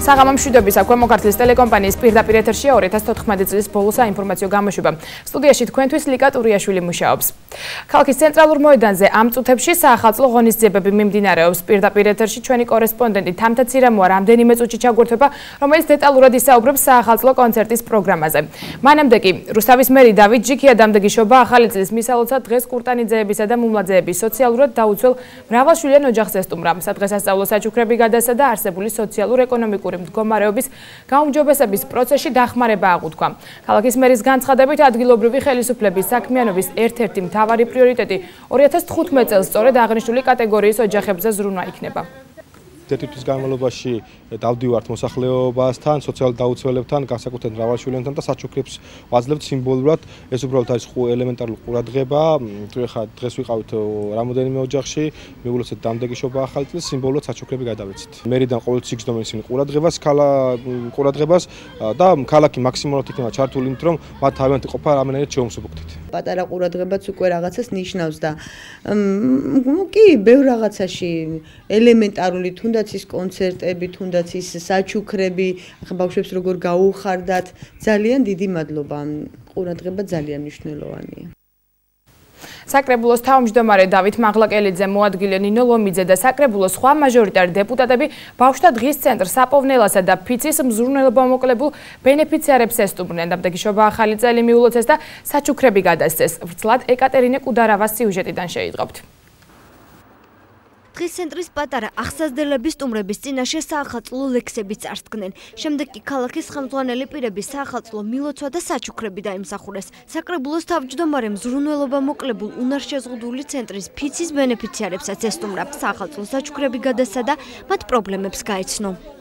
საღამო მშვიდობის აქვე მოკართლის ტელეკომპანიის პირდაპირ ეთერშია 2014 წლის ბოლო საინფორმაციო გამოშვება. სტუდიაში თქვენთვის ლიკა ტურიაშვილი მუშაობს. ქალაქის ცენტრალურ მოედანზე ამ წუთებში საახალწლო ღონისძიებები მიმდინარეობს. პირდაპირ ეთერში ჩვენი კორესპონდენტი თამთა ცირამოა რამდენიმე წუთში ჩაგვერთვება, რომელიც დეტალურად ისაუბრებს საახალწლო კონცერტის პროგრამაზე. მანამდე კი რუსთავის მერი დავით ჯიქია დამდეგიშობა ახალი წლის მისალოცად დღეს კურტანიძეებისა და მუმლაძეების სოციალურად დაუცველ მრავალშვილიან ოჯახს ესტუმრა. სადღესასწაულო საჩუქრები გადასცა და არსებული სოციალურ-ეკონომიკური მდგომარეობის გაუმჯობესების პროცესში დახმარება აღუთქვა. ქალაქის მერის განცხადებით ადგილობრივი ხელისუფლების საქმიანობის ერთ-ერთი მთავარი პრიორიტეტი 2015 წელს სწორედ აღნიშნული კატეგორიის ოჯახებზე ზრუნვა იქნება. თვის განმავლობაში დავდივართ მოსახლეობასთან, სოციალურ დაუცველებთან, განსაკუთრებით მრავალშვილიანთან და საჩუქრებს ვაძლევთ სიმბოლურად. ეს უბრალოდ არის ელემენტარული ყურადღება. თუ ეხლა დღეს ვიყავით რამოდენიმე ოჯახში, მივულოცეთ დამდეგიშობა ახალი წლის, სიმბოლურად საჩუქრები გადავეცით. მერიდან ყოველთვის იგრძნობენ ისინი ყურადღებას და ქალაქი მაქსიმალურად იქნება ჩართული იმით, რომ მათ თავიანთი ყოფა რამენერად შეუმსუბუქდით. პატარა ყურადღებაც უკვე რაღაცას ნიშნავს და კი, ბევრ რაღაცაში ელემენტარული თუნდაც ის კონცერტები, თუნდაც ის საჩუქრები, ახლა ბავშვებს როგორ გაუხარდათ, ძალიან დიდი მადლობა. ყურადღება ძალიან მნიშვნელოვანია. საკრებულოს თავმჯდომარე დავით მაღლაკელიძე, მოადგილე ნინო ლომიძე და საკრებულოს სხვა მაჟორიტარი დეპუტატები ბავშვთა დღის ცენტრ საპოვნელასა და ფიცის მზრუნველობამოკლებულ ბენეფიციარებს ესტუმრნენ. დამდეგიშობა ახალი წელი მიულოცეს და საჩუქრები გადასცეს. ვრცლად ეკატერინე კუდარავას სიუჟეტიდან შეიტყობთ. დღის ცენტრის პატარა აღსაზრდელების სტუმრების წინაშე საახალწლო ლექსები წარსდგნენ. შემდეგ კი ქალაქის ხელმძღვანელი პირების საახალწლო მილოცვა და საჩუქრები დაიმსახურეს. საკრებულოს თავმჯდომარემ მზრუნველობამოკლებულ უნარშეზღუდული ცენტრის ფიცის ბენეფიციარებსაც ესტუმრა. საახალწლო საჩუქრები გადასცა და მათ პრობლემებს გაეცნო.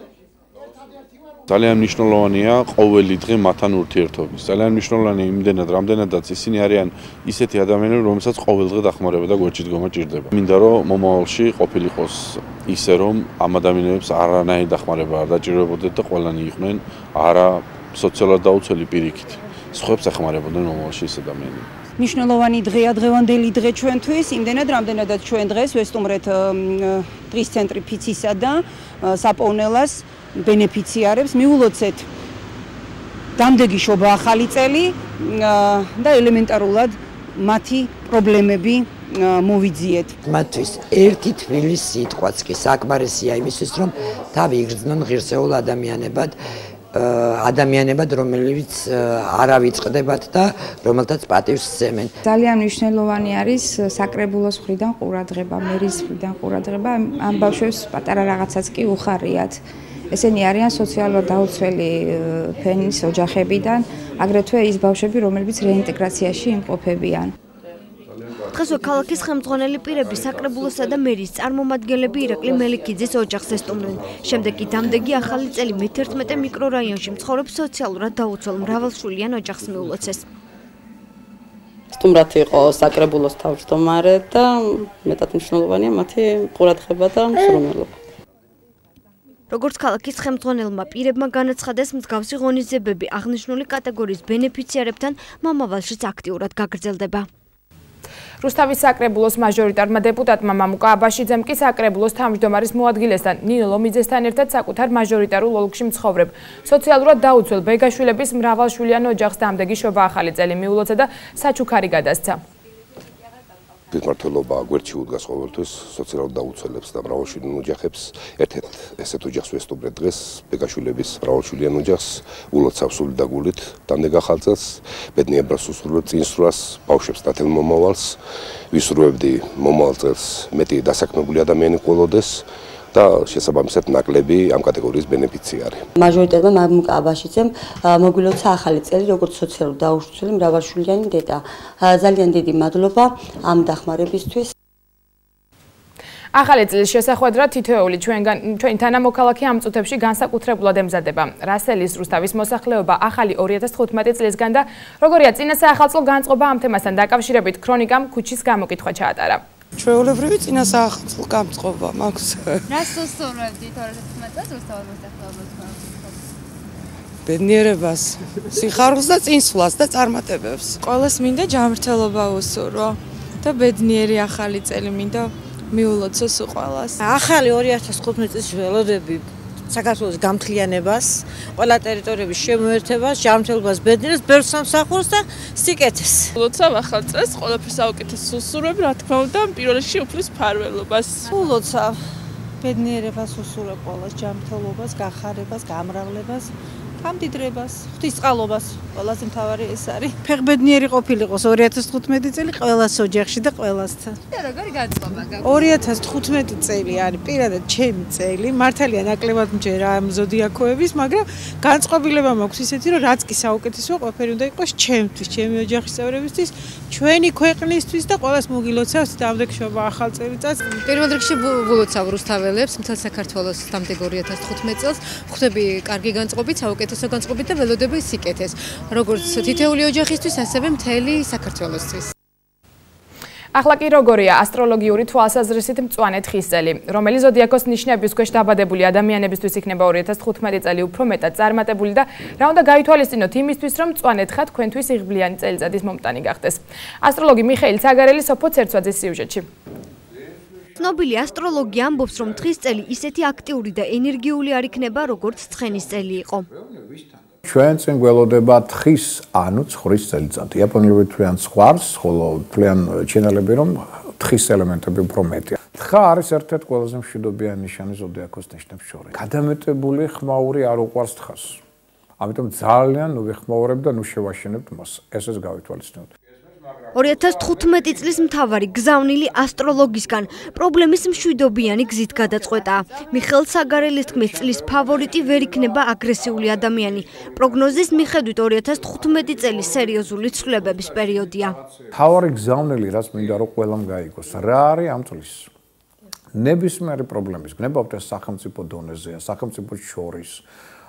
ძალიან მნიშვნელოვანია ყოველი დღე მათთან ურთიერთობის. ძალიან მნიშვნელოვანია იმდენად, რამდენადაც ისინი არიან ისეთი ადამიანები, რომელსაც ყოველ დღე დახმარება და გვერდში დგომა ჭირდება. მინდა რომ მომავალში ყოფილიყოს ისე, რომ ამ ადამიანებს არანაირი დახმარება არ დაჭირებოდეთ და ყველანი იყვნენ არა სოციალურად დაუცველი პირიქით. სხვებს ეხმარებოდნენ მომავალში ეს ადამიანები. მნიშვნელოვანი დღეა დღევანდელი დღე ჩვენთვის, იმდენად რამდენადაც ჩვენ დღეს ვესტუმრეთ დღის ცენტრი ფიცისა და საპოვნელას ბენეფიციარებს, მიულოცეთ დამდეგიშობა ახალი წელი და ელემენტარულად მათი პრობლემები მოვიძიეთ. მათთვის ერთი თბილის სიტყვაც კი საკმარისია იმისთვის, რომ თავი იგრძნონ ღირსეულ ადამიანებად, რომლებიც არ ავიწყდებათ და რომელთაც პატივს სცემენ. ძალიან მნიშვნელოვანი არის საკრებულოს მხრიდან ყურადღება, მერის მხრიდან ყურადღება, ამ ბავშვებს პატარა რაღაცაც კი უხარიათ. ესენი არიან სოციალურად დაუცველი ფენის ოჯახებიდან, აგრეთვე ის ბავშვები, რომლებიც რეინტეგრაციაში იმყოფებიან. დღესვე ქალაქის ხელმძღვანელი პირები საკრებულოსა და მერის წარმომადგენლები ირაკლი მელიქიძის ოჯახს ესტუმრნენ. შემდეგ კი დამდეგი ახალი წელი მე-11 მიკრორაიონში მცხოვრებ სოციალურად დაუცველ მრავალშვილიან ოჯახს მიულოცეს. სტუმრად იყო საკრებულოს თავმჯდომარე და მეტად მნიშვნელოვანია მათი ყურადღება და მზრუნველობა. როგორც ქალაქის ხელმძღვანელმა პირებმა განაცხადეს, მსგავსი ღონისძიებები აღნიშნული კატეგორიის ბენეფიციარებთან მომავალშიც აქტიურად გაგრძელდება. რუსთავის საკრებულოს მაჟორიტარმა დეპუტატმა მამუკა აბაშიძემ კი საკრებულოს თავმჯდომარის მოადგილესთან ნინო ლომიძესთან ერთად საკუთარ მაჟორიტარულ ოლქში მცხოვრებ სოციალურად დაუცველ ბეგაშვილების მრავალშვილიან ოჯახს დამდეგიშობა ახალი წელი მიულოცა და საჩუქარი გადასცა. მმართველობა გვერდში უდგას ყოველთვის სოციალურად დაუცველებს და მრავალშვილიან ოჯახებს. ერთ-ერთ ესეთ ოჯახს ვესტუმრეთ დღეს, ბეგაშვილების მრავალშვილიან ოჯახს, ულოცავ სული და გულით დამდეგ ახალ წელს, ბედნიერებას უსურვებ წინსვლას, ბავშვებს დათელ მომავალს, ვისურვებდი მომავალ წელს მეტი დასაქმებული ადამიანი გყოლოდეს და შესაბამისად ნაკლები ამ კატეგორიის ბენეფიციარი. მაჟორიტარმა მამუკა აბაშიძემ მოგილოცა ახალი წელი როგორც სოციალურად დაუცველი მრავალშვილიანი დედა. ძალიან დიდი მადლობა ამ დახმარებისთვის. ახალი წლის შესახვედრად თითოეული ჩვენი თანამოქალაქე ამ წუთებში განსაკუთრებულად ემზადება. რასელის რუსთავის მოსახლეობა ახალი 2015 წლისგან და როგორია წინა საახალწლო განწყობა ამ თემასთან დაკავშირებით ქრონიკამ ქუჩის გამოკითხვა ჩაატარა. ჩვეულებრივი წინა საახალწლო განწყობა მაქვს. რას უსურვებდით 2015 წელს რუსთავის მოსახლეობას? ბედნიერებას, სიხარულს და წინსვლას და წარმატებებს. ყველას მინდა ჯანმრთელობა უსურვო და ბედნიერი ახალი წელი მინდა მიულოცოს ყველას. ახალი 2015 წლის ველოდები საქართველოს გამთლიანებას, ყველა ტერიტორიების შემოერთებას, ჯანმრთელობას, ბედნიერებას, ბევრ სამსახურს და სიკეთეს. ულოცავ ახალ წელს ყველაფერს საუკეთესო უსურვებ, რა თქმა უნდა, პირველ რიგში უფლის მფარველობას. ულოცავ ბედნიერებას უსურვებ ყველას, ჯანმრთელობას, გახარებას, გამრავლებას. გამდიდრებას, ღვთისწყალობას, ყველაზე მთავარი ეს არის. ფეხბედნიერი ყოფილიყოს 2015 წელი ყველას ოჯახში და ყველასთან. და როგორი განწყობა გაქვს? 2015 წელი არის პირადად ჩემი წელი. მართალია ნაკლებად მჯერა ამ ზოდიაქოების, მაგრამ განწყობილება მაქვს ისეთი, რომ რაც კი საუკეთესო ყველაფერი უნდა იყოს ჩემთვის, ჩემი ოჯახის წევრებისთვის, ჩვენი ქვეყნისთვის და ყველას მოგილოცავთ დამდეგშობა ახალ წელიწადს. პირველ რიგში ვილოცავ რუსთაველებს მთელ საქართველოს დამდეგ 2015 წელს. ხვდები კარგი განწყობით, საუკეთესო განწყობით და ველოდები სიკეთეს. როგორც თითეული ოჯახისთვის, ასევე მთელი საქართველოსთვის. ახლა კი როგორია ასტროლოგიური თვალსაზრისით მწვანე თხისწელი, რომელიც ზოდიაქოს ნიშნების ქვეშ დაბადებული ადამიანებისთვის იქნება 2015 წელი უფრო მეტად წარმატებული და რა უნდა გაითვალისწინოთ იმისთვის, რომ მწვანე თხა თქვენთვის იღბლიანი წელიწადის მომტანი გახდეს. ასტროლოგი მიხეილ ცაგარელი სოფო ცერცვაძის სიუჟეტში. ცნობილი ასტროლოგი ამბობს, რომ თხის წელი ისეთი აქტიური და ენერგიული არ იქნება, როგორც ცხენის წელი იყო. ჩვენ წინ გველოდება თხის, ანუ ცხრის წელიწადი. იაპონელები თვლიან ცხარს, ხოლო თვლიან ჩინელები, რომ თხის ელემენტები უფრო მეტია. თხა არის ერთ-ერთი ყველაზე მშვიდობიანი ნიშანი ზოდიაქოს ნიშნებს შორის. გადამეტებული ხმაური არ უყვარს თხას. ამიტომ ძალიან ვიხმაურებ და შევაშენებთ მას. ესეც გავითვალისწინოთ. 2015 წლის მთავარი გზავნილი ასტროლოგისგან პრობლემის მშვიდობიანი გზით გადაწყვეტა. მიხეილ ცაგარელის თქმით, წლის ფავორიტი ვერ იქნება აგრესიული ადამიანი. პროგნოზის მიხედვით 2015 წელი სერიოზული ცვლილებების პერიოდია. მთავარი გზავნილი, რაც მინდა რომ ყველამ გაიგოს, რა არის ამ წლის? ნებისმიერი პრობლემის გნებავთ სახელმწიფო დონეზეა, სახელმწიფოს შორის.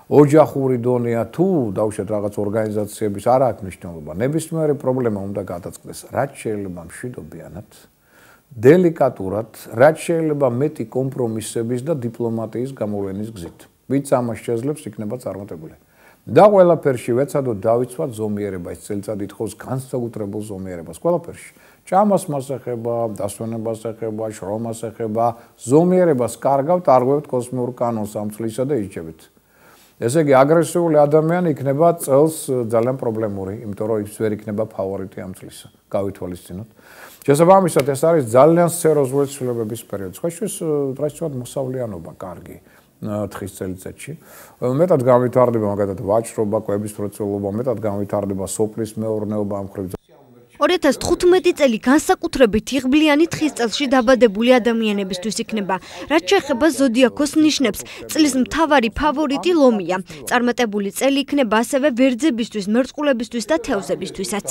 ოჯახური დონეა თუ დავუშვათ რაღაც ორგანიზაციების არ აქვს მნიშვნელობა. ნებისმიერი პრობლემა უნდა გადაწყდეს, რაც შეიძლება მშვიდობიანად, დელიკატურად, რაც შეიძლება მეტი კომპრომისების და დიპლომატიის გამოვლენის გზით. ვინც ამას შეძლებს, იქნება წარმატებული. და ყველაფერში ვეცადოთ დავიცვათ ზომიერება, ეს წელიწადი ითხოვს განსაკუთრებულ ზომიერებას ყველაფერში. ჭამას მასეხება, დასვენებას ეხება, შრომას ეხება, ზომიერებას კარგავთ, არღვევთ კოსმიურ კანონს ამ წლისა და იჭებით. ესე იგი აგრესიული ადამიანი იქნება წელს ძალიან პრობლემური, იმიტომ რომ ის ვერ იქნება ფავორიტი ამ წლისა. გავითვალისწინოთ. შესაბამისად, ეს არის ძალიან სერიოზული ცვლილებების პერიოდი. ხოშვის ტრადიციულად მოსავლიანობა კარგი თხის წელიწადში. მეტად განვითარდება მაგალითად ვაჭრობა, კვების მრეწველობა, მეტად განვითარდება სოფლის მეურნეობა ამ ხრივ. 2015 წელი განსაკუთრებით იღბლიანი თხის წელში დაბადებული ადამიანებისთვის იქნება. რაც შეეხება ზოდიაქოს ნიშნებს, წლის მთავარი ფავორიტი ლომია. წარმატებული წელი იქნება ასევე ვერძებისთვის, მერწყულებისთვის და თევზებისთვისაც.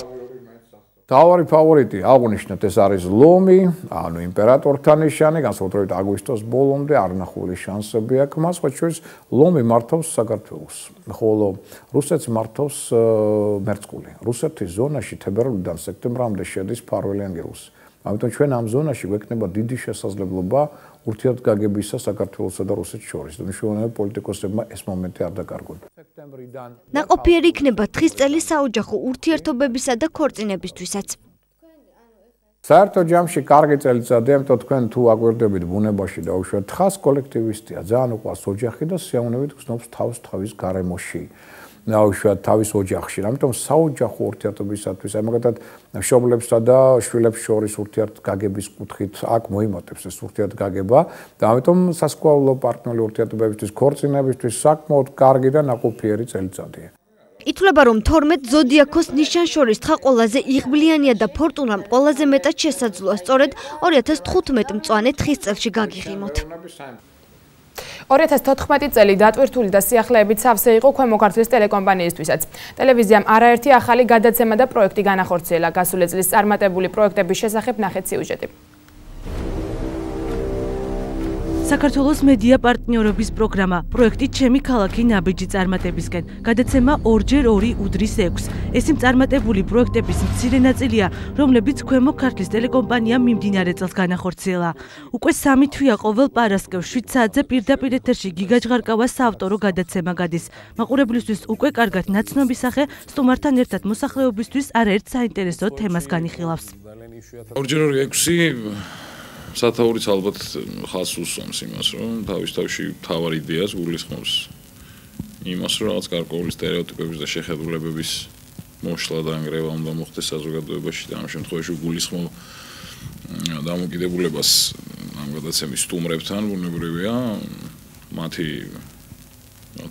მთავარი ფავორიტი აღვნიშნეთ, ეს არის ლომი, ანუ იმპერატორთა ნიშანი, განსაკუთრებით აგვისტოს ბოლომდე არნახული შანსები აქვს მას, ხო შორის ლომი მართავს საქართველოს. ხოლო რუსეთს მართავს მერწყული. რუსეთის ზონაში თებერვლიდან სექტემბრამდე შედის ფარველი ანგელოზი. ამიტომ ჩვენ ამ ზონაში გვექნება დიდი შესაძლებლობა ურთიერთგაგებისა საქართველოსა და რუსეთს შორის. მნიშვნელოვანი პოლიტიკოსებმა ეს მომენტი არ დაკარგონ. ნაყოფიერი იქნება თხის წელი საოჯახო ურთიერთობებისა და ქორწინებისთვისაც. საერთო ჯამში კარგი წელიწადია, ამიტომ თქვენ თუ აგვერდებით ბუნებაში და უშუალოდ თხას კოლექტივისტია, ძალიან უყვარს ოჯახი და სიამოვნებით გრძნობს თავს თავის გარემოში. უშუალოდ თავის ოჯახში. ამიტომ საოჯახო ურთიერთობისათვის, მაგალითად, მშობლებსა და შვილებს შორის ურთიერთგაგების კუთხით აქ მოიმატებს ეს ურთიერთგაგება და ამიტომ სასკოლო პარტნიორული ურთიერთობებისთვის, ქორწინებისთვის საკმაოდ კარგი და ნაყოფიერი წელიწადია. ითვლება, რომ 12 ზოდიაქოს ნიშანს შორის თხა ყველაზე იღბლიანია და ფორტუნამ ყველაზე მეტად შესაძლოა სწორედ 2015 მწვანე თხის წელში გაგიღიმოთ. 2014 წელი დატვირთული და სიახლეებით სავსე იყო ქვემო ქართლის ტელეკომპანიისთვისაც. ტელევიზიამ არაერთი ახალი გადაცემა და პროექტი განახორციელა. გასული წლის წარმატებული პროექტების შესახებ ნახეთ სიუჟეტი. საქართველოს მედია პარტნიორობის პროგრამა პროექტი ჩემი ქალაქი ნაბიჯი წარმატებისკენ. გადაცემა 2x2 უდრის 6. ეს იმ წარმატებული პროექტების მცირე ნაწილია, რომლებიც ქვემო ქართლის ტელეკომპანიამ მიმდინარე წელს განახორციელა. უკვე 3 თვეა ყოველ პარასკევს 7 საათზე პირდაპირ ეთერში გიგაჯღარკავას საავტორო გადაცემა გადის. მაყურებლისთვის უკვე კარგად ნაცნობი სახე სტუმართან ერთად მოსახლეობისთვის არაერთ საინტერესო თემას განიხილავს. 2x2 6 სათაურიც ალბათ ხალხს უსვამს იმას, რომ თავის-თავში მთავარ იდეას გულისხმობს იმას, რომ რაღაც გარკვეული სტერეოტიპების და შეხედულებების მოშლა და ანგრევა უნდა მოხდეს საზოგადოებაში და ამ შემთხვევაში გულისხმობ დამოკიდებულებას ამ გადაცემის სტუმრებთან, ბუნებრივია, მათი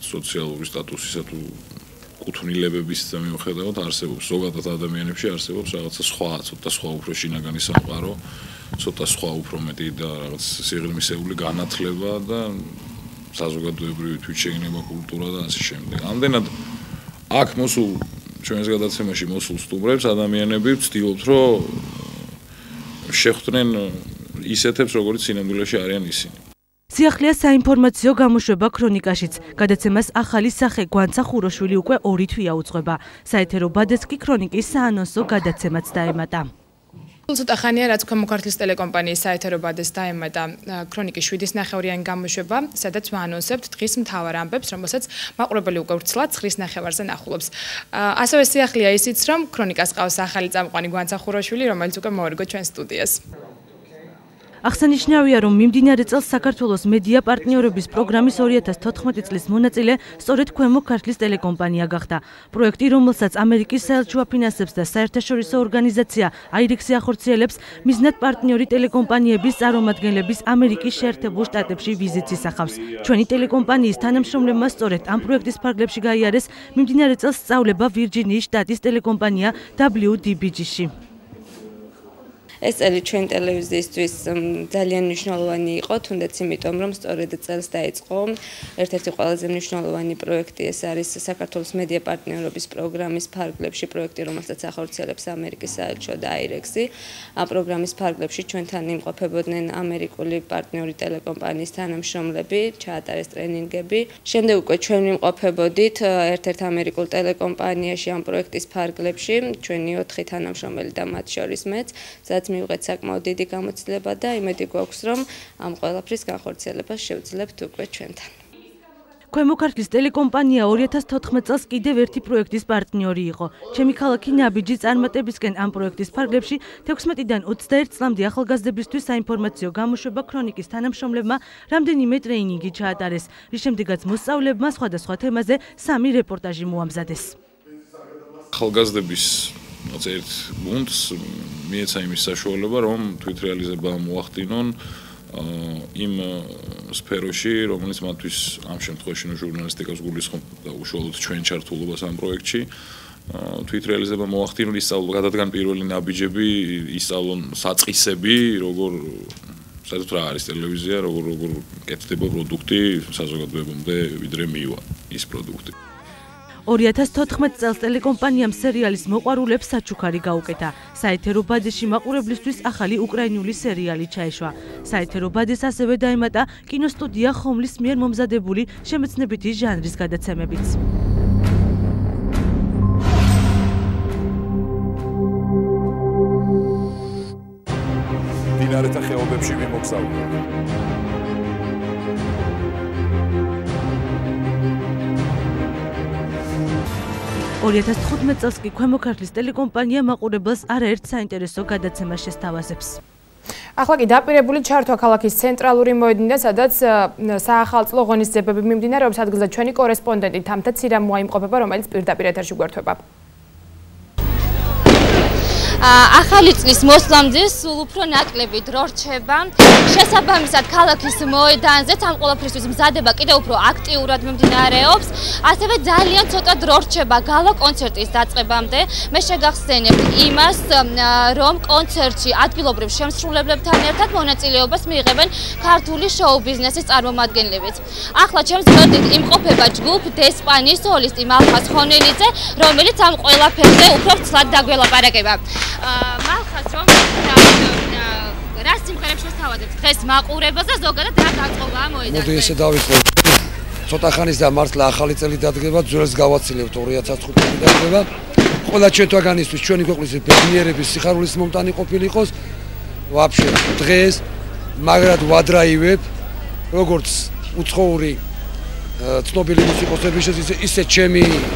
სოციალური სტატუსისა თუ კუთვნილებების მიუხედავად არსებობს ზოგადად ადამიანებში არსებობს რაღაცა ცოტა სხვა უფრო შინაგანი სამყარო, ცოტა სხვა უფრო მეტი და რაღაც სიღრმისეული განათლება და საზოგადოებრივი თვითშეგნება კულტურა და ასე შემდეგ. ამდენად აქ მოსულ ჩვენს გადაცემაში მოსულ სტუმრებს ადამიანები ვცდილობთ, რომ შეხვდნენ ისეთებს, როგორც სინამდვილეში არიან ისინი. სიახლეა საინფორმაციო გამოშვება ქრონიკაშიც. გადაცემას ახალი სახე გვანცა ხუროშვილი უკვე 2 თვეა უძღვება. საეთერო ბადეს კი ქრონიკის საანონსო გადაცემაც დაემატა. ცოტა ხანია რაც ქვემო ქართლის ტელეკომპანიის საეთერო ბადეს დაემატა ქრონიკის 7/9-იანი გამოშვება, სადაც ვაანონსებთ დღის მთავარ ამბებს, რომელსაც მაყურებელი უკვე ვრცლად 9/9-ზე ნახულობს. ასევე სიახლეა ისიც, რომ ქრონიკას ყავს ახალი წამყვანი გვანცა ხუროშვილი, რომელიც უკვე მოერგო ჩვენ სტუდიას. აღსანიშნავია, რომ მიმდინარე წელს საქართველოს მედია პარტნიორობის პროგრამის 2014 წლის მონაწილე სწორედ ქვემო ქართლის ტელეკომპანია გახდა. პროექტი, რომელსაც ამერიკის საელჩო აფინანსებს და საერთაშორისო ორგანიზაცია აირექსი ახორციელებს, მიზნად პარტნიორი ტელეკომპანიების წარმომადგენლების ამერიკის შეერთებულ შტატებში ვიზიტს ისახავს. ჩვენი ტელეკომპანიის თანამშრომლებმა სწორედ ამ პროექტის ფარგლებში გაიარეს მიმდინარე წელს სწავლება ვირჯინიის შტატის ტელეკომპანია WDBG-ში. ეს წელი ჩვენ ტელევიზიისთვის ძალიან მნიშვნელოვანი იყო, თუნდაც იმიტომ, რომ სწორედ წელს დაიწყო ერთ-ერთი ყველაზე მნიშვნელოვანი პროექტი, ეს არის საქართველოს მედია პარტნიორობის პროგრამის ფარგლებში პროექტი, რომელსაც ახორციელებს ამერიკის საელჩო და აირექსი. ამ პროგრამის ფარგლებში ჩვენთან იმყოფებოდნენ ამერიკული პარტნიორი ტელეკომპანიის თანამშრომლები, ჩაატარეს ტრენინგები. შემდეგ უკვე ჩვენ იმყოფებოდით ერთ-ერთ ამერიკულ ტელეკომპანიაში ამ პროექტის ფარგლებში, ჩვენი 4 თანამშრომელი და მათ შორის მეც, მივიღეთ საკმაოდ დიდი გამოცდილება და იმედი გვაქვს, რომ ამ ყველაფრის განხორციელებას შევძლებთ უკვე ჩვენთან. ქვემო ქართლის ტელეკომპანია 2014 წელს კიდევ ერთი პროექტის პარტნიორი იყო. ჩემი ქალაქი ნაბიჯი წარმატებისკენ ამ პროექტის ფარგლებში 16-დან 21 წლამდე ახალგაზრდებისთვის საინფორმაციო გამოშვება ქრონიკის თანამშრომლებმა რამდენიმე ტრეინინგი ჩაატარეს, რის შემდეგაც მოსწავლეებმა სხვადასხვა თემაზე 3 რეპორტაჟი მოამზადეს. ახალგაზრდების ერთ გუნდს მიეცა იმის საშუალება, რომ თვითრეალიზება მოახდინონ იმ სფეროში, რომელიც მათთვის ამ შემთხვევაში ჟურნალისტიკას გულისხმობ და უშუალოდ ჩვენ ჩართულობას ამ პროექტში. თვითრეალიზება მოახდინონ, ისწავლონ გადადგან პირველი ნაბიჯები, ისწავლონ საწყისები, როგორ საერთოდ რა არის ტელევიზია, როგორ კეთდება პროდუქტი საზოგადოებამდე, ვიდრე მივა ის პროდუქტი. 2014 წელს ტელეკომპანიამ სერიალის მოყვარულებს საჩუქარი გაუკეთა. საეთერო ბადეში მაყურებლისთვის ახალი უკრაინული სერიალი ჩაეშვა. საეთერო ბადეს ასევე დაემატა კინოსტუდია ხომლის მიერ მომზადებული შემეცნებითი ჟანრის გადაცემებიც. დინარეთა ხეობებში მიმოგზაურობ. 2015 წელს კი ქვემო ქართლის ტელეკომპანია მაყურებელს არაერთ საინტერესო გადაცემას შესთავაზებს. ახლა კი დაპირებული ჩართვა ქალაქის ცენტრალური მოედნიდან, სადაც საახალწლო ღონისძიებები მიმდინარეობს, ადგილზე ჩვენი კორესპონდენტი თამთა ცირამოა იმყოფება, რომელიც პირდაპირ ეთერში გვერდება. ახალი წლის მოსვლამდე სულ უფრო ნაკლები დრო რჩება. შესაბამისად, ქალაქის მოედანზეც ამ ყველაფრისთვის მზადება კიდევ უფრო აქტიურად მიმდინარეობს. ასევე ძალიან ცოტა დრო რჩება გალა კონცერტის დაწყებამდე. მე შეგახსენებ იმას, რომ კონცერტში ადგილობრივ შემსრულებლებთან ერთად მონაწილეობას მიიღებენ ქართული შოუ-ბიზნესის წარმომადგენლებიც. ახლა ჩემს გვერდით იმყოფება ჯგუფ დესპანის სოლისტი მალხაზ ხონელიძე, რომელიც ამ ყველაფერზე უფრო ცლად დაგველაპარაკება. მალხაზ, რომ რა სიმღერებს შესთავაზებთ დღეს მაყურებელს და ზოგადად რა დაწყობა მოედანზე? მოდი ესე დავიწყოთ. ცოტა ხანის და მართლა ახალი წელი დადგება, ძველს გავაცილებთ 2015 წელი დადგება. ყველა ჩვენთვაგანისთვის ჩვენი ქვეყნის ბედნიერების სიხარულის მომტანი ყოფილიყოს. ვაფშე დღეს მაგრად ვადრაივებ, როგორც უცხოური ცნობილი მუსიკოსების ისე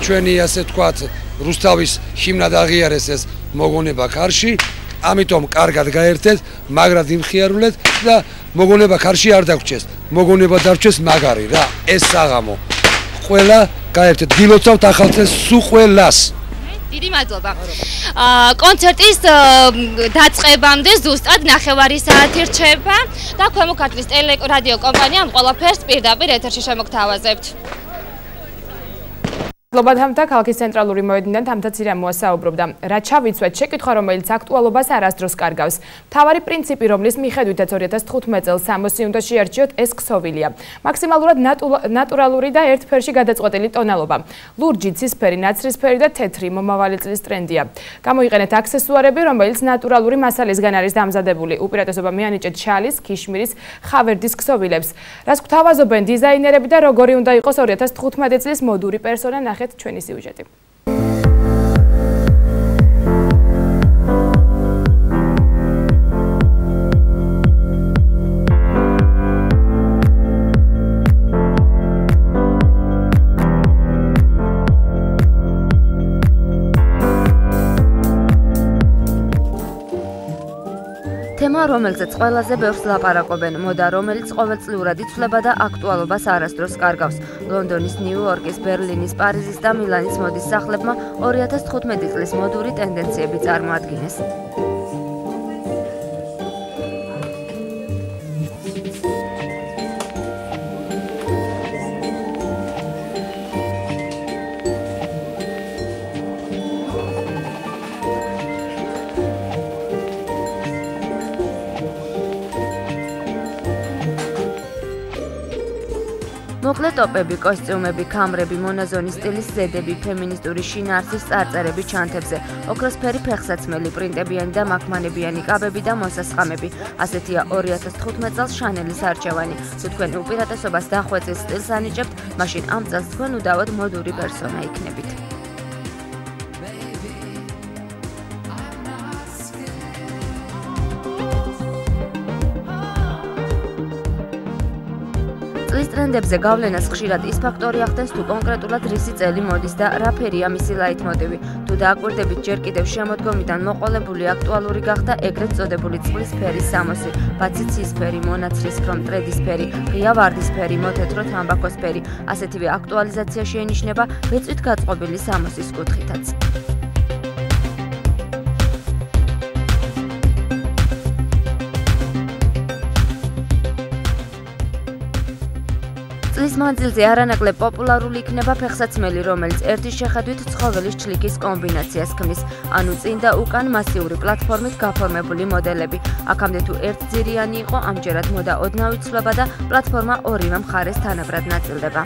ჩვენი ასე თქვათ რუსთავის ჰიმნად აღიარეს ეს მოგონება კარში ამიტომ კარგად გაერთეთ, მაგრად იმხიარულეთ და მოგონება ქარში არ დაგვრჩეს. მოგონება დარჩეს მაგარი რა, ეს საღამო. ყველა გაერთეთ, გილოცავთ ახალ წელს სულ ყველას. დიდი მადლობა. კონცერტის დაწყებამდე ზუსტად 9:30 საათი რჩება და ქვემო ქართლის ტელერადიო კომპანია ამ ყველაფერს პირდაპირ ეთერში შემოგთავაზებთ. მადლობა თამთა, ქალაქის ცენტრალური მოედნიდან თამთა ცირამ მოასაუბრობდა. რა ჩავიცვეთ, შეკითხვა, რომელიც აქტუალობას არასდროს კარგავს. მთავარი პრინციპი, რომლის მიხედვითაც 2015 წელს 60 უნდა შეარჩიოთ, ეს ქსოვილია. მაქსიმალურად ნატურალური და ერთ ფერში გადაწყვეტილი ტონალობა. ლურჯი, ცისფერი, ნაცრისფერი და თეთრი მომავალი წლის ტრენდია. გამოიყენეთ აქსესუარები, რომელიც ნატურალური მასალისგან არის დამზადებული. უპირატესობა მიანიჭეთ შალის, ქიშმირის, ხავერდის ქსოვილებს. რას გვთავაზობენ დიზაინერები და როგორი უნდა იყოს 2015 წლის მოდური პერსონა, ნახეთ ჩვენი სიუჟეტი. თემა, რომელზეც ყველაზე ბევრს ლაპარაკობენ, მოდა, რომელიც ყოველწლიურად იცვლება და აქტუალობას არასდროს კარგავს. ლონდონის, ნიუ-იორკის, ბერლინის, პარიზის და მილანის მოდის სახლებმა 2015 წლის მოდური ტენდენციები წარმოადგინეს. მოკლე ტოპები, კოსტიუმები, ქამრები, მონაზონის სტილის ზედები, ფემინისტური შინაარსის წარწერები ჩანთებზე, ოქროსფერი ფეხსაცმელი, პრინტებიანი და მაქმანებიანი კაბები და მოსასხამები. ასეთია 2015 წელს შანელის არჩევანი. თუ თქვენ უპირატესობას დახვეწის სტილს ანიჭებთ, მაშინ ამ წელს თქვენ უდავოდ მოდური პერსონა იქნებით. წლის ტრენდებზე გავლენას ხშირად ის ფაქტორი ახდენს, თუ კონკრეტულად რისი წელი მოდის და რა ფერია მისი ლაითმოტივი. თუ დააკვირდებით, ჯერ კიდევ შემოდგომიდან მოყოლებული აქტუალური გახდა ეგრეთ წოდებული წყლის ფერის სამოსი, ბაცი ცისფერი, მონაცრისფრო, მტრედისფერი, ღია ვარდისფერი, მოთეთრო თამბაქოსფერი. ასეთივე აქტუალიზაცია შეინიშნება ბეწვით გაწყობილი სამოსის კუთხითაც. წლის მანძილზე არანაკლებ პოპულარული იქნება ფეხსაცმელი, რომელიც ერთის შეხედვით ცხოველის ჩლიქის კომბინაციას ქმნის, ანუ წინ და უკან მასიური პლატფორმით გაფორმებული მოდელები. აქამდე თუ ერთძირიანი იყო, ამჯერად მოდა ოდნავ იცვლება და პლატფორმა ორივე მხარეს თანაბრად ნაწილდება.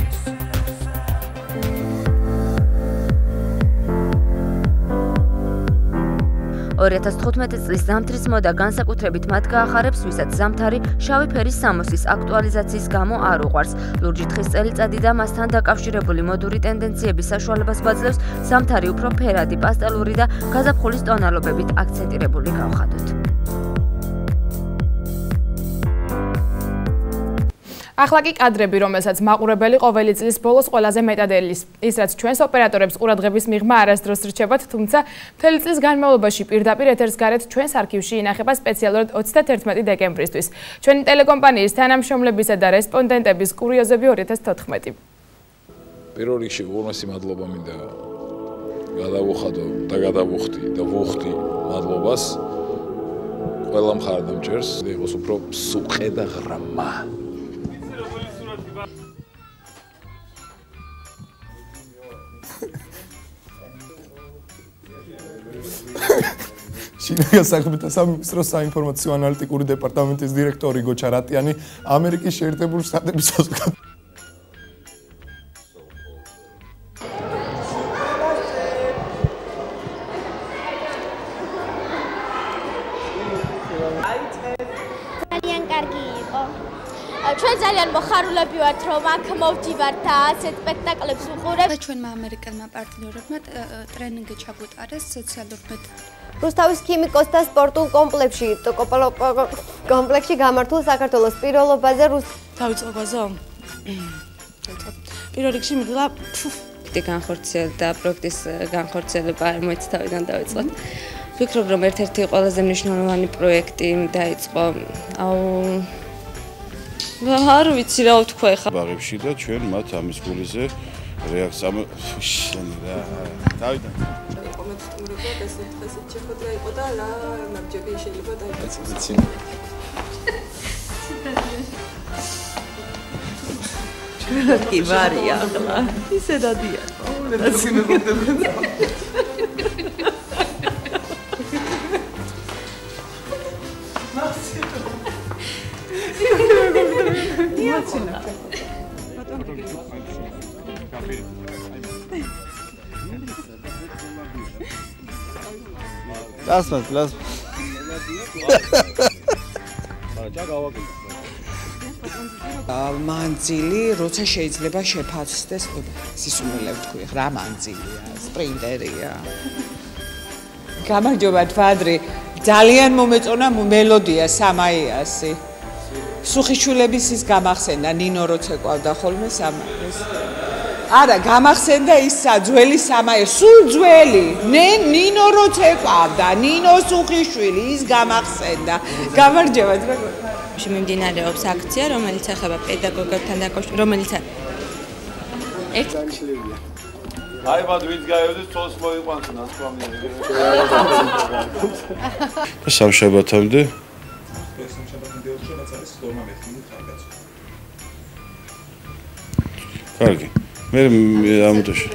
2015 წლის ზამთრის მოდა განსაკუთრებით მათ გაახარებს, ვისაც ზამთარი შავი ფერის სამოსის აქტუალიზაციის გამო არ უყვარს. ლურჯი თხის წელიწადი და მასთან დაკავშირებული მოდური ტენდენციების საშუალებას გვაძლევს ზამთარი უფრო ფერადი, პასტელური და გაზაფხულის ტონალობებით აქცენტირებული გავხადოთ. ახლა კი კადრები, რომელსაც მაყურებელი ყოველი წლის ბოლოს ყველაზე მეტად ელის. ის რაც ჩვენს ოპერატორებს ყურადღების მიღმა არასდროს რჩებათ, თუმცა მთელი წლის განმავლობაში პირდაპირ ეთერს გარეთ ჩვენს არქივში ინახება სპეციალურად 31 დეკემბრისთვის. ჩვენი ტელეკომპანიის თანამშრომლებისა და რესპონდენტების კურიოზები 2014. პირველ რიგში უღრმესი მადლობა მინდა გადავუხადო და გადავუხდი და ვუხდი მადლობას ყველა მხარდამჭერს, იყოს უფრო სუყე და ღრმა. შინაგან საქმეთა სამინისტროს საინფორმაციო ანალიტიკური დეპარტამენტის დირექტორი გოჩა რატიანი, ამერიკის შეერთებული შტატების საზოგადოების ჩვენ ძალიან მოხარულები ვართ, რომ აქ მოვდივართ და ასეთ სპექტაკლებს ვუყურებთ. ჩვენმა ამერიკელმა პარტნიორებმა ტრენინგი ჩაგვუტარეს სოციალურ რუსთავის ქიმიკოსთა სპორტულ კომპლექსში გამართულ საქართველოს პირველობაზე დავიწყო ბაზო. პირველ რიგში მიდლა განხორციელდა პროექტის განხორციელება მოიცავ თავიდან დავიწყოთ. ვფიქრობ, რომ ერთ-ერთი ყველაზე მნიშვნელოვანი პროექტი დაიწყო. არ ვიცი რა ვთქვა ხა. ბაღებში და ჩვენ მათ ამის გულიზე რეაქცია შენი რა. დავიდან. კომენტურობა დასაწყისით შეხვედრა იყო და რა ნაბჯები შეიძლება დაიწყოს. კი ვარია ახლა. ისე დადია. Lasmat, las. მანძილი, როცა შეიძლება შეფასდეს, სისუმელე ვთქვი, რა მანძილია, სპრინტერია. გამარჯობა თვადრი, ძალიან მომეწონა მელოდია სამაიასი. სუხიშვილების ის გამახსენდა ნინო როცა ყვავდა ხოლმე სამაიას. არა, გამახსენდა ის ძველი სამაია, სულ ძველი. ნინო როცა ყვავდა, ნინო სუხიშვილი ის გამახსენდა. გამარჯობა თვადრი. მიმდინარეობს აქცია, რომელიც ეხება პედაგოგებთან დაკავშირებით, რომელიც ერთშლებია. აი, მათ ვინც გაიოდეთ, თოს მოიყვანს ნასკვამიანი. სამშაბათამდე კარგი. მე ამოტოში.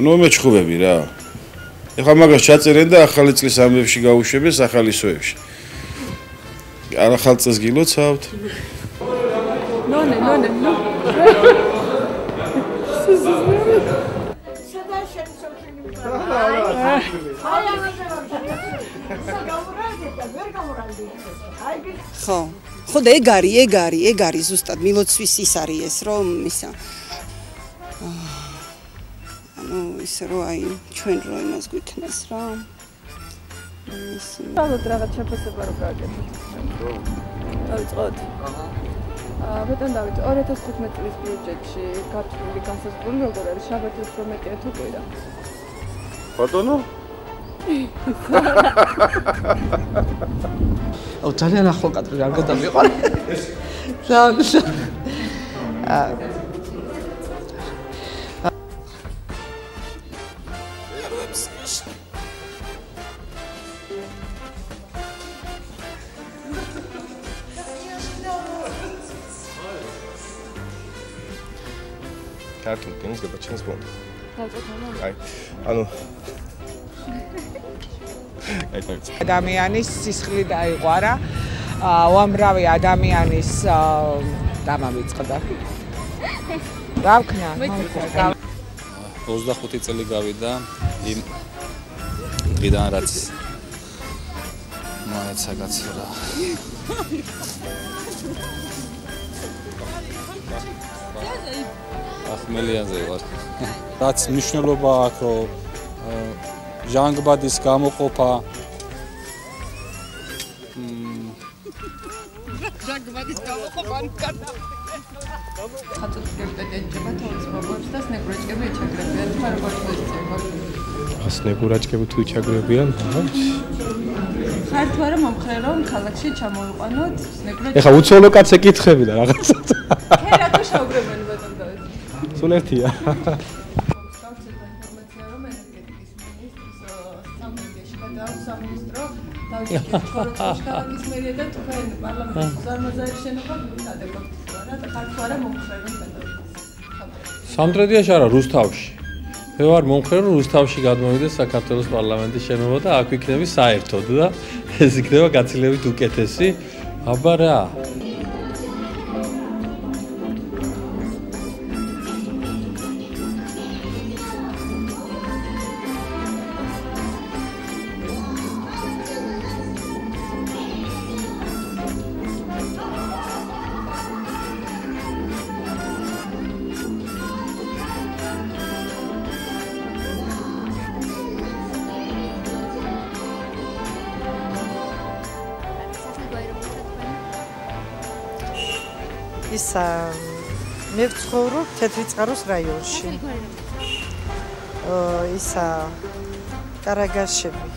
ნუ მეჩხუბები რა. ეხლა მაგას ჩაწერენ და ახალი წლის ამბებში გაუშვებენ სახალისოებში. არ ახალ წელს გილოცავთ? ნონე. ხო და ეგ არის ზუსტად მილოცვის ის არის ეს რომ ისა ისე რომ აი ჩვენ რო იმას გვიქნას რა ალბათ რაღაც შეფასება რო გააკეთოთ დავიწყოთ ბატონ დავით 2015 წლის ბიუჯეტში გათვლილი განსაზღვრული როგორ არის შაბათის 18 თუ კვირა ბატონო აუ ძალიან ახლო კადრი რა გადამიყარა რა ქართულ კინოს გადაჭრას ბომბი. აი, ანუ ადამიანის სისხლი დაიყვარა. უამრავი ადამიანის დამამიწყდა. რა ვქნა? 25 წელი გავიდა იმ დღიდან რაც მოეცა გაცრა. ახმელიანზე ვარ. რაც მნიშვნელობა აქვს, რომ ჟანგბადის გამოყოფა ჟანგბადის გამოყოფა ხატოს პრიორიტეტებია თავს მოგებს და სნეგურაჭკები ეჩაგრებიან. თქვა როგორ მოიცემა? სნეგურაჭკები თუ ეჩაგრებიან? ხართ ვარა მომხრე რომ ქალაქში ჩამოვიყვანოთ სნეგურაჭკები. ეხა უცოლო კაც ეკითხები და რაღაცა. ქერა თუ შევგრებენ ბატონ დავით. სულ ერთია. ქალაქის მერია და თქვენ პარლამენტის ზარმაზარი შენობა გადაგაკეთეთ რა და ხართ ვარა მომხრე რომ სამტრედიაში არა რუსთავში. მე ვარ მომხრე რომ რუსთავში გადმოვიდეს საქართველოს პარლამენტის შენობა და აქ ვიქნები საერთოდ და ეს იქნება გაცილებით უკეთესი. აბა რა. მე ვცხოვრობ თეთრიწყაროს რაიონში. ისა კარაგაშები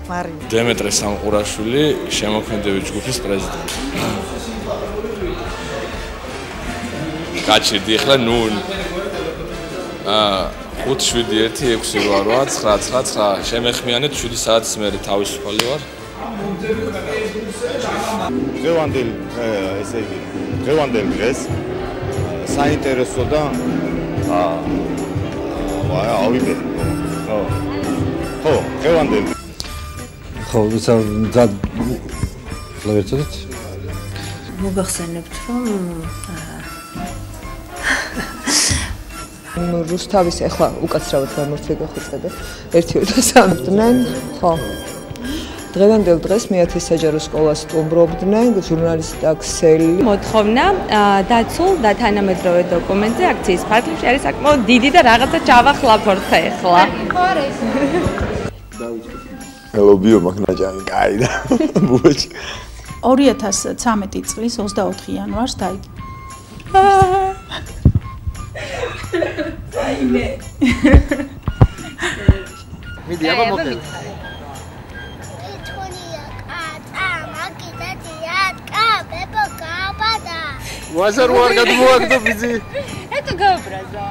მარინა დემეტრე სამყურაშვილი შემოქმედებით ჯგუფის პრეზიდენტი გაჩერდი ახლა ნუ 5-7-1-6-8-9-9 შემეხმიანეთ 7 საათის მერე თავისუფალი ვარ დღევანდელ დღეს საინტერესო და ავიდე ხო დღევანდელ ხო ზად ლავერცოთ მოგახსენებთ რომ რუსთავის ახლა უკაცრავად გამორჩება ხუცები 1-2-3 დნენ ხო დღევანდელ დღეს მეათეს საჯარო სკოლას სტუმრობდნენ ჟურნალისტი აქსელი მოთხოვნა დაცულ და თანამედროვე დოკუმენტზე აქციის ფარგლებში არის საკმაოდ დიდი და რაღაცა ჩავახლაფორთ ახლა ელობიო მაგნაჯანი კაი და ბუჩი 2013 წლის 24 იანვარს დაიწყო აიმე მიდი აბა მოკე ვაზარ ვარ გადმოაგდო ბიზი ეტო გააბრაზა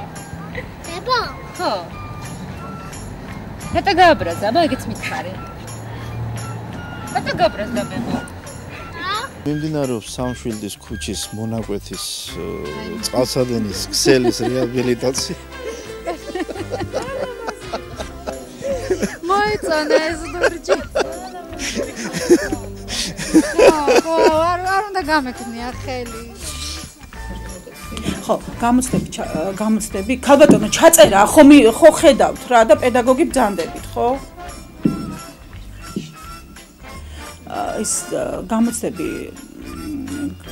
ებო ხო ეტო გააბრაზა აბა ეგეც მითხარი ეტო გააბრაზა ებო მიმდინარეობს სამშვილდის ქუჩის მონაკვეთის წყალსადენის ქსელის რეაბილიტაცია მოიწონა ეს დურჯი არ უნდა გამეკნია ხელი ხო გამოცდები ქალბატონო ჩაწერა ხო ხედავთ რა და პედაგოგი ბრძანდებით ხო ის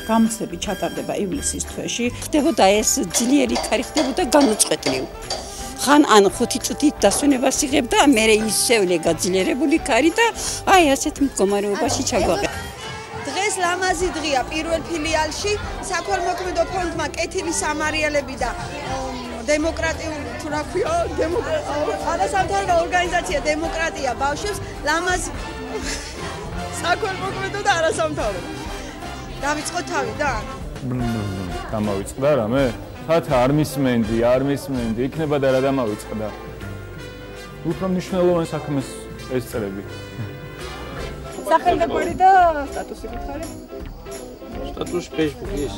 გამოცდები ჩატარდება ივლისის თვეში ხდებოდა ეს ძლიერი ქარი ხდებოდა განუწყვეტლივ ხან ან 5 წუთით დასვენებას იღებდა მე ისევლე გაძლიერებული ქარი და აი ასეთ მდგომარეობაში ჩაგვაყენე დღეს ლამაზი დღეა პირველ ფილიალში საქველმოქმედო ფონდმა კეთილი სამარიალები და დემოკრატიული თუ რა ქვია არასამთავრობო ორგანიზაცია დემოკრატია ბავშვებს ლამაზი საქველმოქმედო და არასამთავრობო დავიწყო თავიდან გამავიწყდა რამე ხათა არ მისმენდი იქნება და რა დამავიწყდა უფრო მნიშვნელოვანი საქმეს ესწრები სახელმწიფო და სტატუსი გითხარი? სტატუსი Facebook-ის.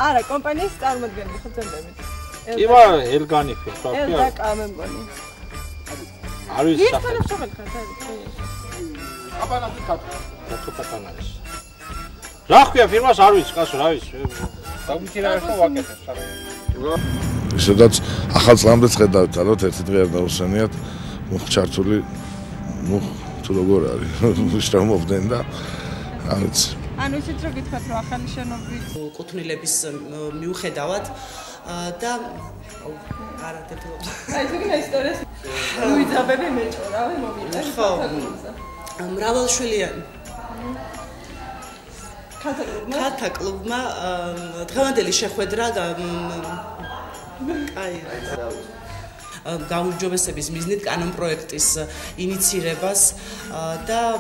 არა, კომპანიის წარმოადგენელი ხო ძენდებით. კი ვარ, ელგანიფი, ხო კი. ელგაკა მე მგონი. არის ის თქვენ შეგეთხართ არის. აბანათი კატო. კატო კატანაის. რა ქვია ფირმას არ ვიცი, კაცო, რა ვიცი. დაგვიჭირავს ხო ვაკეთებ საერთოდ. ისედაც ახალ წლამდე ხედავთ, ალბათ ერთი დღე არ დაუსვენიათ მოხჩართული თუ როგორ არის შრომობდნენ და არ ვიცი. ანუ ისიც რო გითხრათ რომ ახალი შენობის კუთვნილების მიუხედავად და არა თეთრობა. აი თქმა ისტორიას ვიძაბები მეჭორავი მომიტანს. ხო. მრავალშვილიანი ქალთა კლუბმა დღევანდელი შეხვედრა აი გაუმჯობესების მიზნით კანონპროექტის ინიცირებას და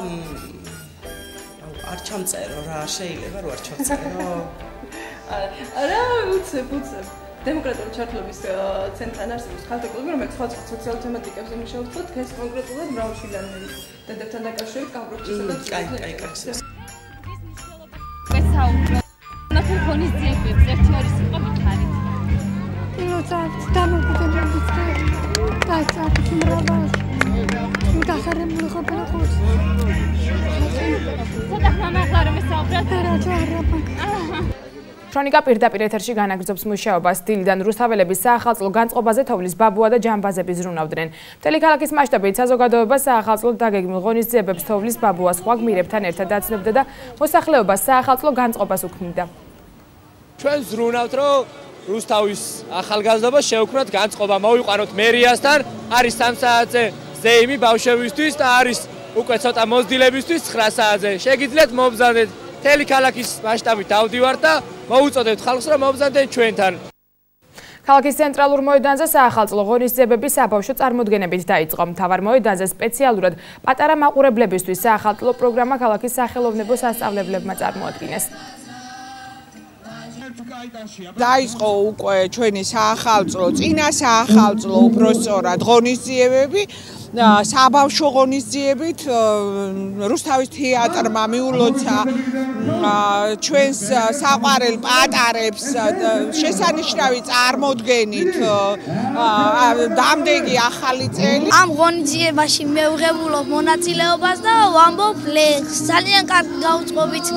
არ ჩამწერო რა შეიძლება რო არ ჩამწერო არა უცებ დემოკრატიული ჩართულობის ცენტრთან არსებობს ქალთა კლუბი რომელიც სხვა სოციალურ თემატიკებზე მუშაობს და დღეს კონკრეტულად მრავალშვილიანი დედასთან დაკავშირებით კამპროექტისა და კაი საუბრო ნახონის ძიებებს 1-2 სიტყვა გითხარი როცა დამოკიდებლობის დაიწყებს მრავალს დახარებული ყოფილა ხუთს ცოტა ხმამაღლა რომ ესაუბროთ ქრონიკა პირდაპირ ეთერში განაგრძობს მუშაობას. დილიდან რუსთაველების საახალწლო განწყობაზე თოვლის ბაბუა და ჯამბაზები ზრუნავდნენ. მთელი ქალაქის მასშტაბით საზოგადოება საახალწლო დაგეგმილ ღონისძიებებს თოვლის ბაბუა სხვა გმირებთან ერთად აცნობდა და მოსახლეობა საახალწლო განწყობას უქმნიდა. ჩვენ ზრუნავთ, რომ რუსთავის ახალგაზრდობა შევქმნათ განწყობა, მოვიყვანოთ მერიასთან, არის 3 საათზე ზეიმი ბავშვებისთვის და არის უკვე ცოტა მოზრდილებისთვის 9 საათზე. შეგიძლიათ მომბრძანდეთ მთელი ქალაქის მასშტაბით დავდივართ და მოუწოდებთ ხალხს რომ მომბრძანდნენ ჩვენთან. ქალაქის ცენტრალურ მოედანზე საახალწლო ღონისძიებები საბავშვო წარმოდგენებით დაიწყო. მთავარ მოედანზე სპეციალურად პატარა მაყურებლებისთვის საახალწლო პროგრამა ქალაქის სახელოვნებო სასწავლებლებმა წარმოადგინეს. დაიწყო უკვე ჩვენი საახალწლო, წინა საახალწლო უბრალოდ ღონისძიებები. საბავშვო ღონისძიებით რუსთავის თეატრმა მიულოცა ჩვენს საყვარელ პატარებს შესანიშნავი წარმოდგენით დამდეგი ახალი წელი. ამ ღონისძიებაში მევღებულობ მონაწილეობას და ვამბობ ლექს. ძალიან კარგი გაუწყობით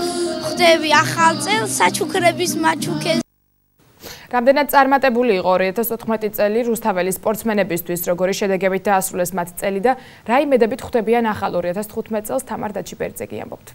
ხდები ახალ წელს საჩუქრების მაჩუქეს. რამდენად წარმატებული იყო 2014 წელი რუსთაველის სპორტსმენებისთვის, როგორი შედეგებით დაასრულეს მათ წელი და რა იმედებით ხვდებიან ახალ 2015 წელს თამარ დაჩიბერძეგი ამბობთ.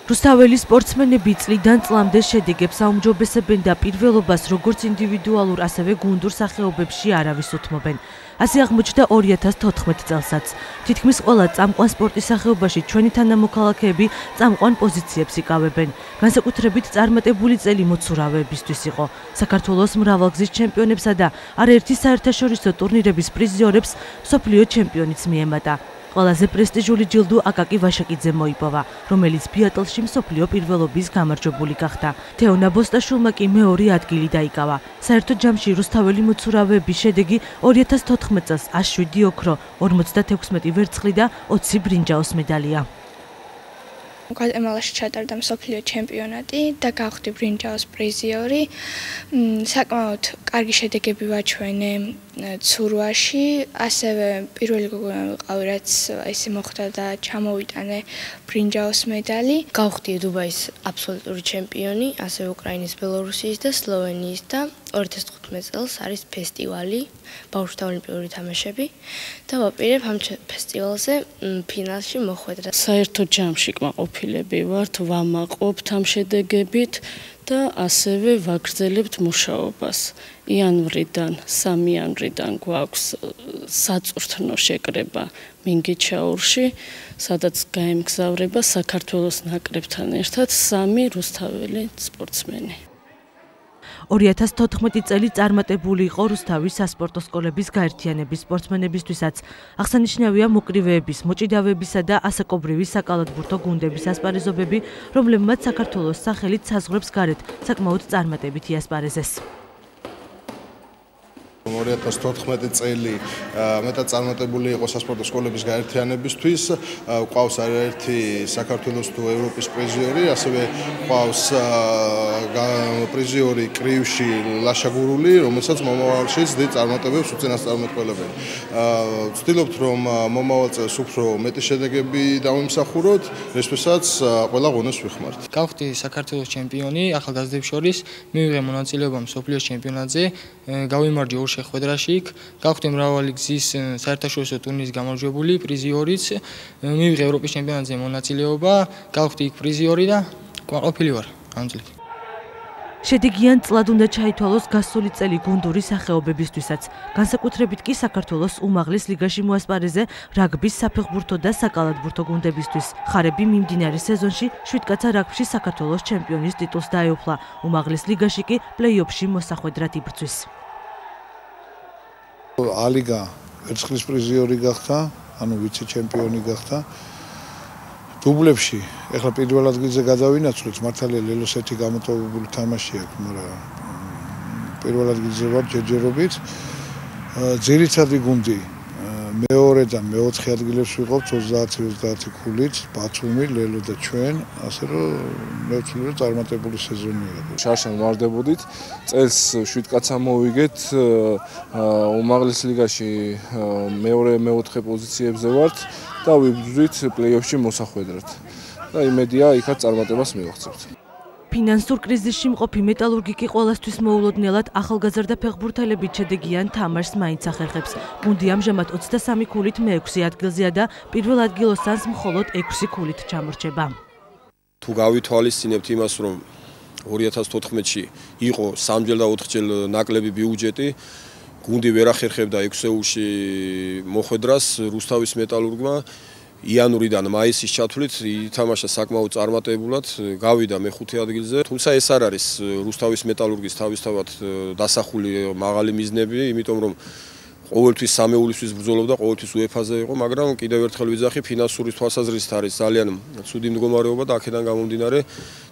რუსთაველის სპორტსმენები წლიდან წლამდე შედეგებს აუმჯობესებენ და პირველობას როგორც ინდივიდუალურ, ასევე გუნდურ სახეობებში არავის უთმობენ. ასე აღმოჩნდა 2014 წელსაც. თითქმის ყველა წამყვან სპორტის სახეობაში ჩვენი თანამოქალაქეები წამყვან პოზიციებს იკავებენ. განსაკუთრებით წარმატებული წელი მოცურავეებისთვის იყო. საქართველოს მრავალგზის ჩემპიონებსა და არაერთი საერთაშორისო ტურნირების პრიზიორებს მსოფლიო ჩემპიონიც მიემატა. ყველაზე პრესტიჟული ჯილდო აკაკი ვაშაკიძე მოიპოვა, რომელიც ბიატლონში მსოფლიო პირველობის გამარჯვებული გახდა. თეონა ბოსტაშულმა კი მეორე ადგილი დაიკავა. საერთო ჯამში რუსთაველი მოცურავეების შედეგი 2014 წელს 107 ოქრო, 56 ვერცხლი და 20 ბრინჯაოს მედალია. გვატემალაში ჩატარდა მსოფლიო ჩემპიონატი და გავხდი ბრინჯაოს პრიზიორი. საკმაოდ კარგი შედეგები ვაჩვენე ცურვაში, ასევე პირველი გოგონა ვიყავი, რაც ესე მოხდა და ჩამოვიტანე ბრინჯაოს მედალი. გავხდი დუბაის აბსოლუტური ჩემპიონი, ასევე უკრაინის, ბელორუსიის და სლოვენიის და 2015 წელს არის ფესტივალი ბავშვთა ოლიმპიური თამაშები და ვაპირებ ამ ფესტივალზე ფინალში მოხვედრა. საერთო ჯამში კმაყოფილები ვართ, ვამაყობთ ამ შედეგებით და ასევე ვაგრძელებთ მუშაობას. იანვრიდან, 3 იანვრიდან გვაქვს საწვრთნო შეკრება მინგიჩაურში, სადაც გაემგზავრება საქართველოს ნაკრებთან ერთად 3 რუსთაველი სპორტსმენი. 2014 წელი წარმატებული იყო რუსთავის სასპორტო სკოლების გაერთიანების სპორტსმენებისთვისაც. აღსანიშნავია მოკრივეების, მოჭიდავეებისა და ასაკობრივი საკალათბურთო გუნდების ასპარეზობები, რომლებმაც საქართველოს სახელით საზღვრებს გარეთ საკმაოდ წარმატებით იასპარეზეს. 2014 წელი მეტად წარმატებული იყო სასპორტო სკოლების გაერთიანებისთვის. ყავს არაერთი საქართველოს თუ ევროპის პრიზიორი, ასევე ყავს პრიზიორი კრივში ლაშაგურული, რომელსაც მომავალშიც დიდ წარმატებებს უწინასწარმეტყველებენ. ვცდილობთ, რომ მომავალ წელს უფრო მეტი შედეგები დავიმსახუროთ, რისთვისაც ყველა ღონეს ვიხმართ. გავხდი საქართველოს ჩემპიონი ახალგაზრდებს შორის, მივიღე მონაწილეობა მსოფლიოს ჩემპიონატზე, გავიმარჯვე ორ შეხვედრაში იქ, გავხდი მრავალი გზის საერთაშორისო ტურნირის გამარჯვებული, პრიზიორიც, მივიღე ევროპის ჩემპიონატზე მონაწილეობა, გავხდი იქ პრიზიორი და კმაყოფილი ვარ ამ წლით. შედეგიან წლად უნდა ჩაითვალოს გასული წელი გუნდური სახეობებისთვისაც. განსაკუთრებით კი საქართველოს უმაღლეს ლიგაში მოასპარეზე რაგბის, საფეხბურთო და საკალათბურთო გუნდებისთვის. ხარები მიმდინარე სეზონში 7 კაცა რაგბში საქართველოს ჩემპიონის ტიტულს დაეუფლა. უმაღლეს ლიგაში კი პლეი-ოფში მოსახვედრად იბრძვის. ალიგა ვერცხლის პრიზიორი გახდა, ანუ ვიცე-ჩემპიონი გახდა. დუბლებში, ეხლა პირველ ადგილზე გადავინაცვლეთ, მართალია ლელოსეთი გამოტოვებული თამაში აქვს, მაგრამ პირველ ადგილზე ვარ ჯერჯერობით. ძირითადი გუნდი მეორე და მეოთხე ადგილებს ვიყავთ 30-30 ქულით, ბათუმი, ლელო და ჩვენ, ასე რომ მე ვთვლი, რომ წარმატებული სეზონი იყო. შარშან ვარდებოდით, წელს 7 კაცა მოვიგეთ, უმაღლეს ლიგაში მეორე, მეოთხე პოზიციებზე ვართ და ვიბრძვით პლეი-ოფში მოსახვედრად. და იმედია, იქაც წარმატებას მივაღწევთ. ფინანსურ კრიზისში მყოფი მეტალურგი კი ყველასთვის მოულოდნელად ახალგაზრდა ფეხბურთელებით შედეგიან თამაშს მაინც ახერხებს. გუნდი ამჟამად 23 ქულით მე-6 ადგილზეა და პირველ ადგილოსანს მხოლოდ 6 ქულით ჩამორჩება. თუ გავითვალისწინებთ იმას, რომ 2014-ში იყო 3-ჯერ და 4-ჯერ ნაკლები ბიუჯეტი, გუნდი ვერ ახერხებდა ექვსეულში მოხვედრას რუსთავის მეტალურგმა, იანვრიდან მაისის ჩათვლით ითამაშა საკმაოდ წარმატებულად, გავიდა მეხუთე ადგილზე. თუმცა ეს არ არის რუსთავის მეტალურგის თავისთავად დასახული მაღალი მიზნები, იმიტომ რომ ყოველთვის სამეულისთვის ბრძოლობდა, ყოველთვის UEFA-ზე იყო, მაგრამ კიდევ ერთხელ ვიძახი, ფინანსური თვალსაზრისით არის ძალიან ცუდი მდგომარეობა და აქედან გამომდინარე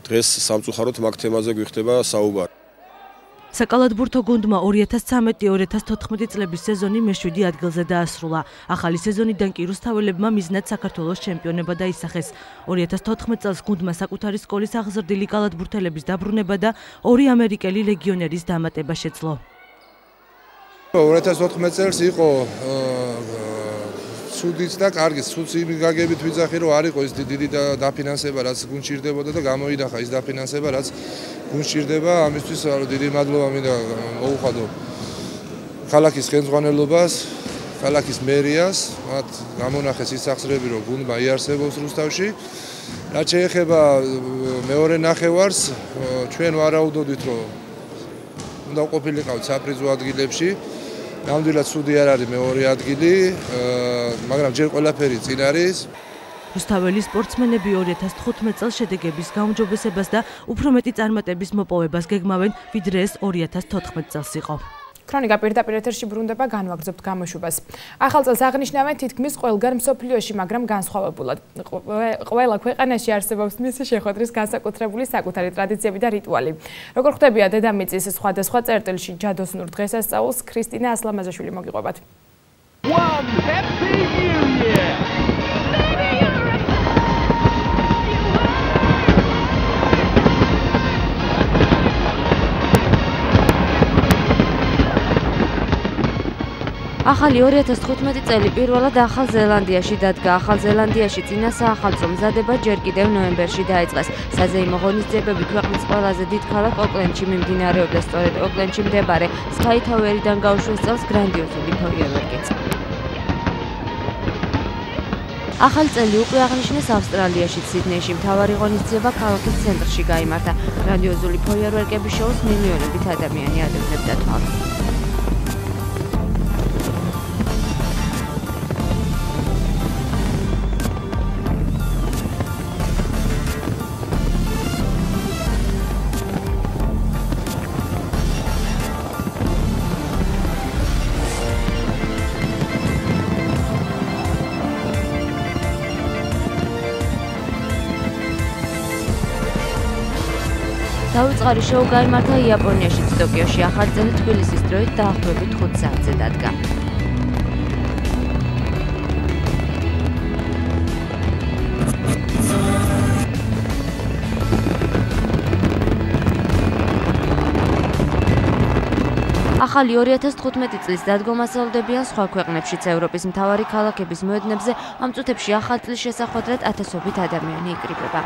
დღეს სამწუხაროდ მაგ თემაზე გვიხდება საუბარი. საკალათბურთო გუნდმა 2013-2014 წლების სეზონი მე-7 ადგილზე დაასრულა. ახალი სეზონიდან კი რუსთაველებმა მიზნად საქართველოს ჩემპიონობა დაისახეს. 2014 წელს გუნდმა საკუთარი სკოლის აღზრდილი კალათბურთელების დაბრუნება და 2 ამერიკელი ლეგიონერის დამატება შეძლო. 2014 წელს იყო ცუდიც და კარგიც, ცუდს იმ გაგებით ვიძახი, რომ არ იყო ის დიდი დაფინანსება, რაც გუნდს ჭირდებოდა და გამოიდახა ის დაფინანსება, რაც გუნდს ჭირდება. ამისთვის დიდი მადლობა მინდა მოუხადო ქალაქის ხელმძღვანელობას, ქალაქის მერიას, მათ გამონახეს ის სახსრები, რომ გუნდმა იარსებობს რუსთავში. რაც შეეხება მეორე ნახევარს, ჩვენ ვარაუდობთ, რომ უნდა ყოფილიყავთ საპრიზო ადგილებში. ნამდვილად ცუდი არ არის მეორე ადგილი, მაგრამ ჯერ ყველაფერი წინ არის. რუსთაველი სპორტსმენები 2015 წელს შედეგების გაუმჯობესებას და უფრო მეტი წარმატების მოპოვებას გეგმავენ, ვიდრე ეს 2014 წელს იყო. ქრონიკა პირდაპირ ეთერში ბრუნდება, განვაგრძობთ გამოშვებას. ახალ წელს აღნიშნავენ თითქმის ყველგან მსოფლიოში, მაგრამ განსხვავებულად. ყველა ქვეყანაში არსებობს მისი შეხვედრის განსაკუთრებული საკუთარი ტრადიციები და რიტუალი. როგორ ხდებია დედამიწის სხვადასხვა წერტილში ჯადოსნურ დღესასწაულს, ქრისტინა ასლამაზაშვილი მოგიყვებათ. ახალი 2015 წელი პირველად ახალ ზელანდიაში დადგა. ახალ ზელანდიაში წინა საახალწლო მზადება ჯერ კიდევ ნოემბერში დაიწყეს. საზეიმო ღონისძიებები ქვეყნის ყველაზე დიდ ქალაქ ოკლენდში მიმდინარეობდა. სწორედ ოკლენდში მდებარე სკაი თაუერიდან გაუშვეს წელს გრანდიოზული ფოიერვერკიც. ახალი წელი უკვე აღნიშნეს ავსტრალიაში, სიდნეიში. მთავარი ღონისძიება ქალაქის ცენტრში გაიმართა. გრანდიოზული ფოიერვერკების შოუს მილიონობით ადამიანი ადევნებდა თვალს. დავიწყარი შოუ გაიმართა იაპონიაში, ტოკიოში. ახალი წელი თბილისის დროით დაახლოებით 5 საათზე დადგა. ახალი 2015 წლის დადგომას ელოდებიან სხვა ქვეყნებშიც. ევროპის მთავარი ქალაქების მოედნებზე ამ წუთებში ახალ წლის შესახვედრად ათასობით ადამიანი იკრიბება.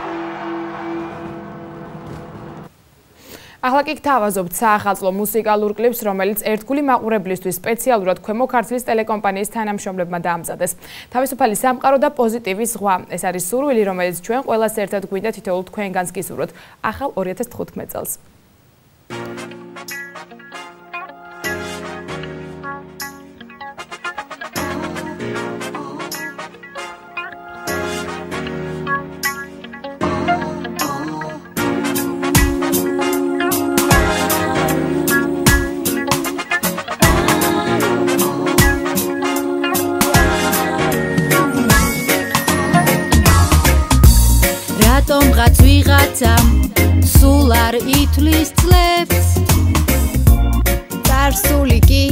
ახლა კი გთავაზობთ საახალწლო მუსიკალურ კლიპს, რომელიც ერთგული მაყურებლისთვის სპეციალურად ქვემო ქართლის ტელეკომპანიის თანამშრომლებმა დაამზადეს. თავისუფალი სამყარო და პოზიტივის ზღვა. ეს არის სურვილი, რომელიც ჩვენ ყველას ერთად გვინდა თითოეულ თქვენგანს გისურვოთ. ახალ 2015 წელს. რატომღაც ვიღაცამ სულ არ ითვლის წლებს წარსული კი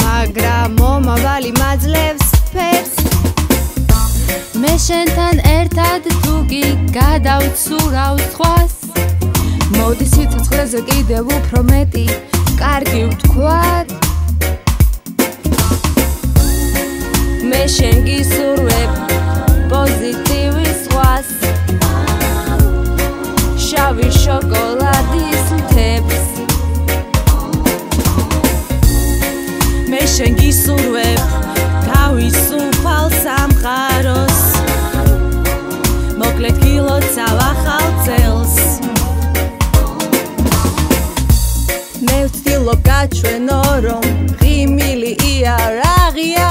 მაგრამ მომავალი მაძლევს ფერს მე შენთან ერთად თუ კი გადავცურავ სხვას მოდი სიცოცხლეზე კიდევ უფრო მეტი კარგი ვთქვათ მე შენ გისურვებ პოზიტივის ზღვას შავი შოკოლადის მთებს მე შენ გისურვებ თავისუფალ სამყაროს მოკლედ გილოცავ ახალ წელს მე ვცდილობ გაჩვენო რომ ღიმილი იარაღია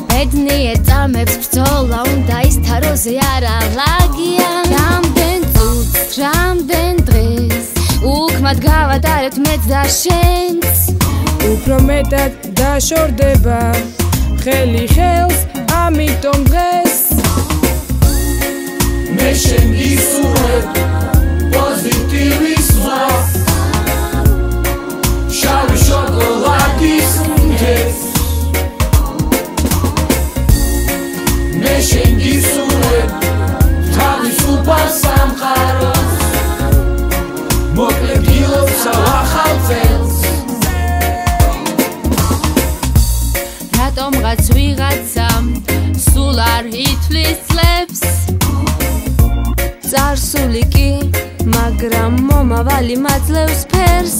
ბედნიერ წამებს იღებს ბრძოლა უნდა ის თაროზე არა ლაგია რამდენ წუთს რამდენ დღეს უკმად გავატარეთ მეც და შენც უფრო მეტად დაშორდება ხელი ხელს ამიტომ დღეს მე შენ გისურვებ პოზიტივის ზღვა შავი შოკოლადის მგეს მე შენ გისურვებ თავისუფალ სამყაროს მოკლედ გილოცავ ახალ წელს რატომღაც ვიღაცამ სულ არ ითვლის წლებს წარსული კი მაგრამ მომავალი მაძლევს ფერს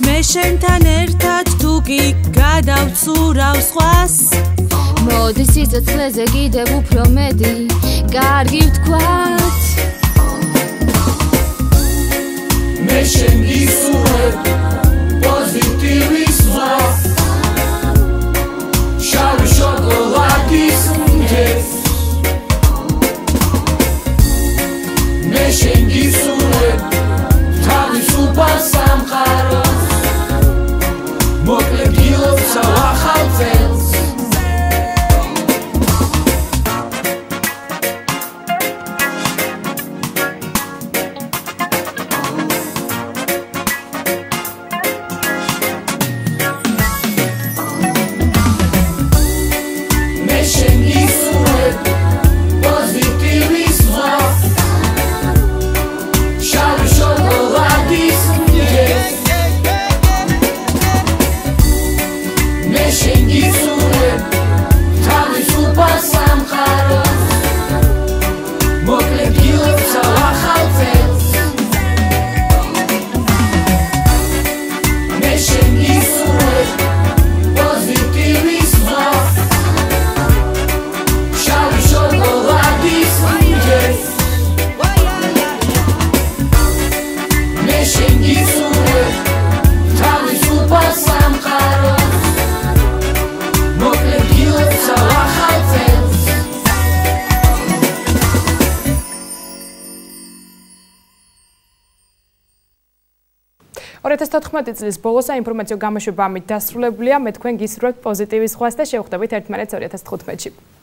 მე შენთან ერთად თუ კი გადავცურავ სხვას მოდი სიცოცხლეზე კიდევ უფრო მეტი კარგი ვთქვათ მე შენ გისურვებ პოზიტივის ზღვა შავი შოკოლადის მგეს მე შენ გისურვებ თავისუფალ სამყაროს მოკლედ გილოცავ ახალ წელს წლის ბოლოს საინფორმაციო გამოშვება ამით დასრულებულია. მე თქვენ გისურვებთ პოზიტივის ზღვას და შევხვდებით ერთმანეთს 2015-ში.